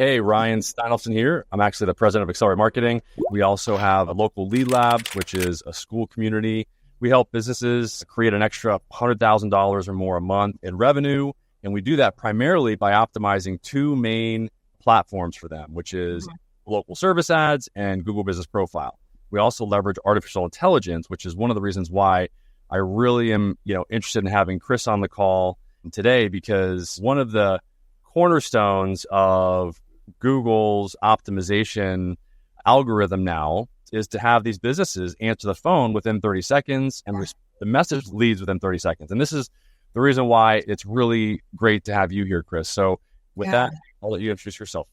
Hey, Ryan Steinelson here. I'm actually the president of Accelerate Marketing. We also have a local lead lab, which is a school community. We help businesses create an extra $100,000 or more a month in revenue. And we do that primarily by optimizing two main platforms for them, which is local service ads and Google Business Profile. We also leverage artificial intelligence, which is one of the reasons why I really am, interested in having Chris on the call today, because one of the cornerstones of Google's optimization algorithm now is to have these businesses answer the phone within 30 seconds and the message leads within 30 seconds. And this is the reason why it's really great to have you here, Chris. So with that, I'll let you introduce yourself.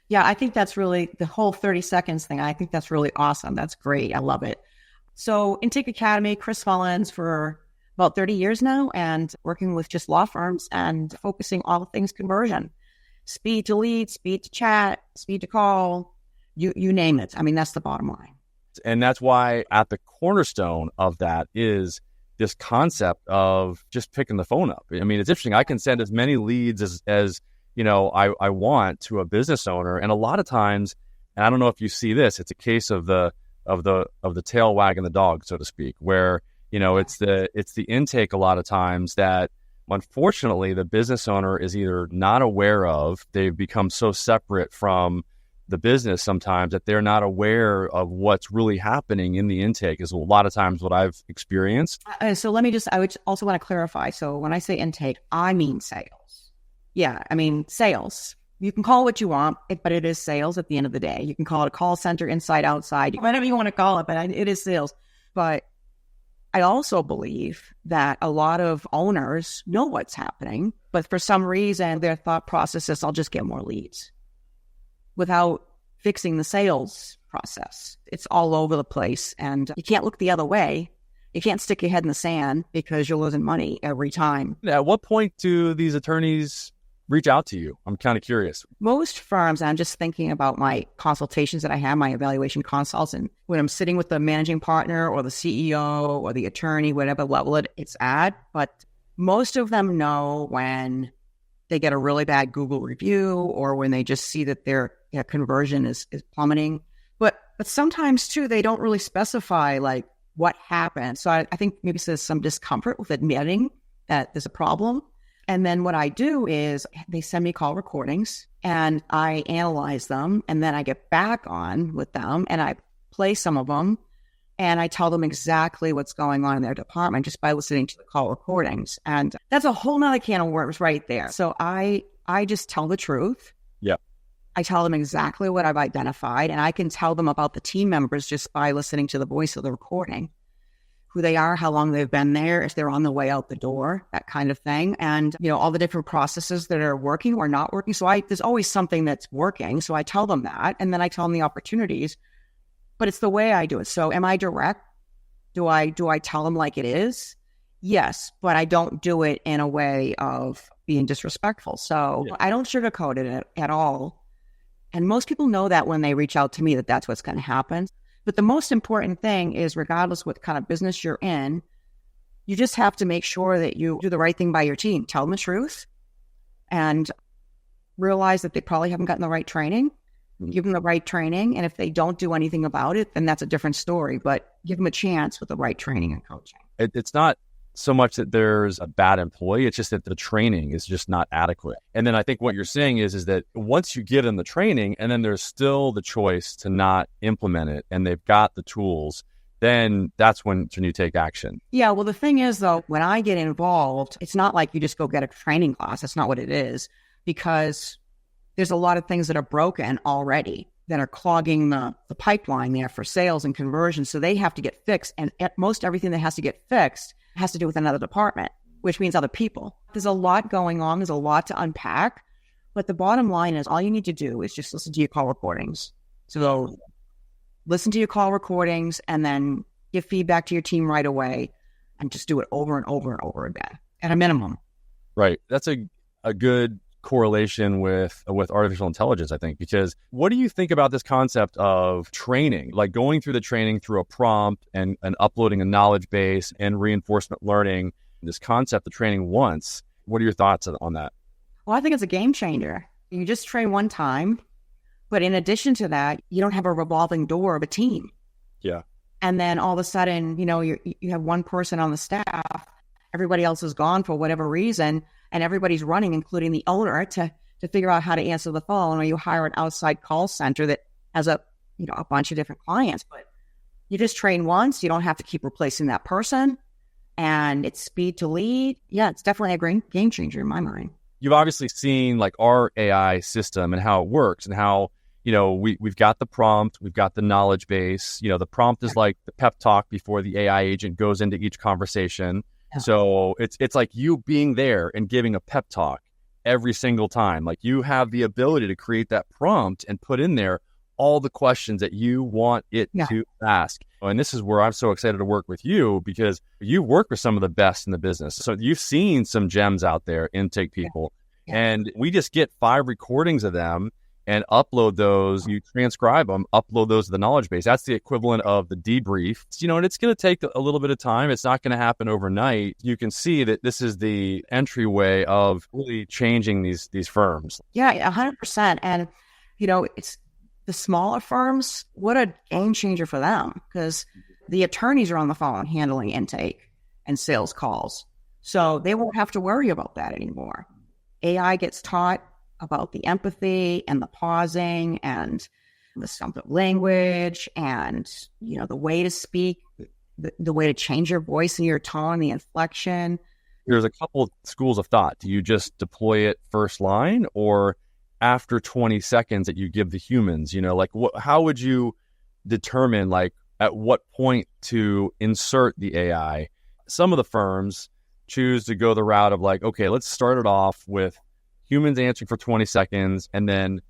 Yeah, I think that's really the whole 30 seconds thing. I think that's really awesome. That's great. I love it. So Intake Academy, Chris Mullins for about 30 years now, and working with just law firms and focusing all things conversion, speed to lead, speed to chat, speed to call, you name it. I mean, that's the bottom line. And that's why at the cornerstone of that is this concept of just picking the phone up. I mean, it's interesting. I can send as many leads as I want to a business owner. And a lot of times, and I don't know if you see this, it's a case of the tail wagging the dog, so to speak, where, it's the intake a lot of times that unfortunately the business owner is either not aware of. They've become so separate from the business sometimes that they're not aware of what's really happening in the intake, is a lot of times what I've experienced. So let me I would also want to clarify. So when I say intake, I mean sales. Yeah, I mean sales. You can call it what you want, but it is sales at the end of the day. You can call it a call center, inside, outside, whatever you want to call it, but it is sales. But I also believe that a lot of owners know what's happening, but for some reason, their thought process is, I'll just get more leads without fixing the sales process. It's all over the place, and you can't look the other way. You can't stick your head in the sand because you're losing money every time. At what point do these attorneys reach out to you? I'm kind of curious. Most firms, I'm just thinking about my consultations that I have, my evaluation consults, and when I'm sitting with the managing partner or the CEO or the attorney, whatever level it's at, but most of them know when they get a really bad Google review or when they just see that their conversion is plummeting. But sometimes too, they don't really specify like what happened. So I think maybe there's some discomfort with admitting that there's a problem. And then what I do is they send me call recordings and I analyze them, and then I get back on with them and I play some of them and I tell them exactly what's going on in their department just by listening to the call recordings. And that's a whole nother can of worms right there. So I just tell the truth. Yeah. I tell them exactly what I've identified, and I can tell them about the team members just by listening to the voice of the recording, who they are, how long they've been there, if they're on the way out the door, that kind of thing. And, all the different processes that are working or not working. So there's always something that's working. So I tell them that, and then I tell them the opportunities, but it's the way I do it. So am I direct? Do I tell them like it is? Yes, but I don't do it in a way of being disrespectful. So I don't sugarcoat it at all. And most people know that when they reach out to me, that's what's going to happen. But the most important thing is, regardless what kind of business you're in, you just have to make sure that you do the right thing by your team. Tell them the truth and realize that they probably haven't gotten the right training. Give them the right training. And if they don't do anything about it, then that's a different story. But give them a chance with the right training and coaching. It's not so much that there's a bad employee, it's just that the training is just not adequate. And then I think what you're saying is that once you give them the training and then there's still the choice to not implement it and they've got the tools, then that's when you take action. Yeah, well, the thing is, though, when I get involved, it's not like you just go get a training class. That's not what it is, because there's a lot of things that are broken already that are clogging the pipeline there for sales and conversion. So they have to get fixed. And at most everything that has to get fixed has to do with another department, which means other people. There's a lot going on. There's a lot to unpack. But the bottom line is all you need to do is just listen to your call recordings. So listen to your call recordings and then give feedback to your team right away and just do it over and over and over again at a minimum. Right. That's a good correlation with artificial intelligence, I think, because what do you think about this concept of training, like going through the training through a prompt and uploading a knowledge base and reinforcement learning, this concept of training once? What are your thoughts on that? Well, I think it's a game changer. You just train one time But in addition to that, you don't have a revolving door of a team. Yeah. And then all of a sudden, you have one person on the staff, everybody else is gone for whatever reason, and everybody's running, including the owner, to figure out how to answer the phone, or you hire an outside call center that has a bunch of different clients. But you just train once, you don't have to keep replacing that person, and it's speed to lead. Yeah, it's definitely a great game changer in my mind. You've obviously seen like our AI system and how it works and how, we've got the prompt, we've got the knowledge base. The prompt is like the pep talk before the AI agent goes into each conversation. Yeah. So it's like you being there and giving a pep talk every single time. Like you have the ability to create that prompt and put in there all the questions that you want it to ask. And this is where I'm so excited to work with you, because you work with some of the best in the business. So you've seen some gems out there, intake people, and we just get 5 recordings of them and upload those. You transcribe them, upload those to the knowledge base. That's the equivalent of the debrief. And it's going to take a little bit of time. It's not going to happen overnight. You can see that this is the entryway of really changing these firms. Yeah, 100%. And, it's the smaller firms, what a game changer for them, because the attorneys are on the phone handling intake and sales calls. So they won't have to worry about that anymore. AI gets taught about the empathy and the pausing and the substantive language and, the way to speak, the way to change your voice and your tone, the inflection. There's a couple of schools of thought. Do you just deploy it first line, or after 20 seconds that you give the humans, how would you determine at what point to insert the AI? Some of the firms choose to go the route of okay, let's start it off with humans answering for 20 seconds. And then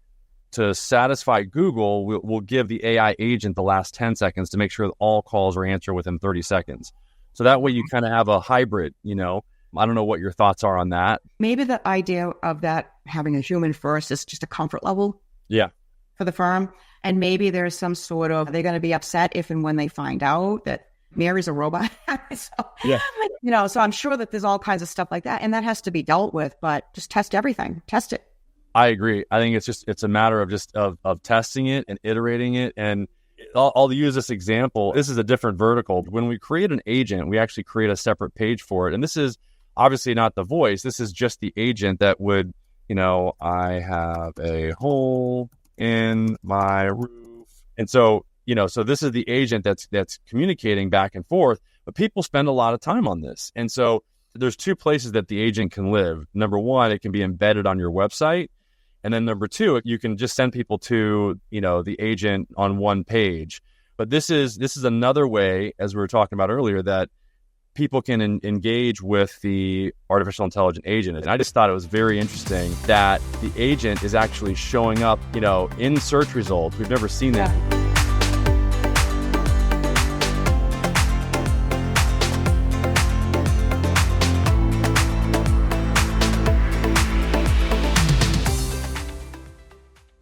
to satisfy Google, we'll give the AI agent the last 10 seconds to make sure that all calls are answered within 30 seconds. So that way you kind of have a hybrid, I don't know what your thoughts are on that. Maybe the idea of that having a human first is just a comfort level. Yeah. For the firm. And maybe there's some sort of, they're going to be upset if and when they find out that Mary's a robot. So I'm sure that there's all kinds of stuff like that. And that has to be dealt with, but just test everything. Test it. I agree. I think it's a matter of testing it and iterating it. And I'll use this example. This is a different vertical. When we create an agent, we actually create a separate page for it. And this is obviously not the voice. This is just the agent that would, I have a hole in my roof. And so, so this is the agent that's communicating back and forth, but people spend a lot of time on this. And so there's 2 places that the agent can live. Number 1, it can be embedded on your website. And then number 2, you can just send people to, the agent on one page. But this is another way, as we were talking about earlier, that people can engage with the artificial intelligent agent. And I just thought it was very interesting that the agent is actually showing up, in search results. We've never seen that.